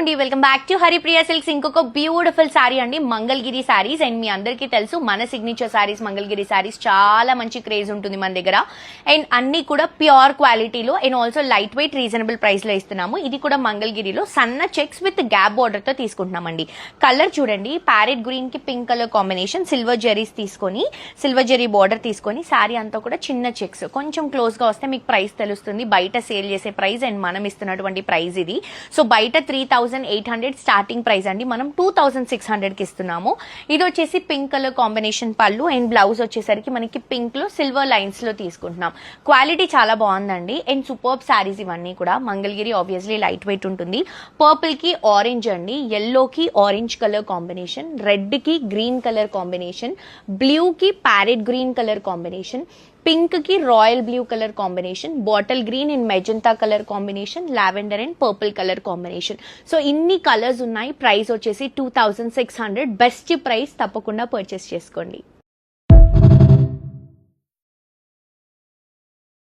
అండి, welcome back to Haripriya silks. ఇంకొక beautiful sorry అండి, మంగళగిరి సారీస్. అండ్ మీ అందరికీ తెలుసు మన సిగ్నేచర్ సారీస్ మంగళగిరి సారీస్ చాలా మంచి క్రేజ్ ఉంటుంది మన దగ్గర. అండ్ అన్ని కూడా ప్యూర్ క్వాలిటీలో and also light weight reasonable price లో ఇస్తున్నాము. ఇది కూడా మంగళగిరిలో సన్న చెక్స్ విత్ గ్యాప్ బార్డర్ తో తీసుకుంటున్నామండి. కలర్ చూడండి, ప్యారెట్ గ్రీన్ కి pink colour combination, silver zaris తీసుకొని సిల్వర్ జెరీ బార్డర్ తీసుకొని సారీ అంతా కూడా చిన్న చెక్స్. కొంచెం క్లోజ్ గా వస్తే మీకు ప్రైస్ తెలుస్తుంది, బయట సేల్ చేసే ప్రైస్ అండ్ మనం ఇస్తున్నటువంటి ప్రైస్ ఇది. సో బయట 3,800 స్టార్టింగ్ ప్రైస్ అండి, మనం 2,600 కి ఇస్తున్నాము. ఇది వచ్చేసి పింక్ కలర్ కాంబినేషన్ పళ్ళు అండ్ బ్లౌజ్ వచ్చేసరికి మనకి పింక్ లో సిల్వర్ లైన్స్ లో తీసుకుంటున్నాం. క్వాలిటీ చాలా బాగుందండి అండ్ సూపర్బ్ సారీస్ ఇవన్నీ కూడా. మంగళగిరి ఆబ్వియస్లీ లైట్ వెయిట్ ఉంటుంది. పర్పుల్ కి ఆరెంజ్ అండి, ఎల్లో కి ఆరెంజ్ కలర్ కాంబినేషన్, రెడ్ కి గ్రీన్ కలర్ కాంబినేషన్, బ్లూ కి parrot green colour combination, pink కి royal blue colour combination, bottle green and magenta colour combination, lavender and purple colour combination. So ఇన్ని colours ఉన్నాయి. Price వచ్చేసి 2,600. Best price, తప్పకుండా purchase చేసుకోండి.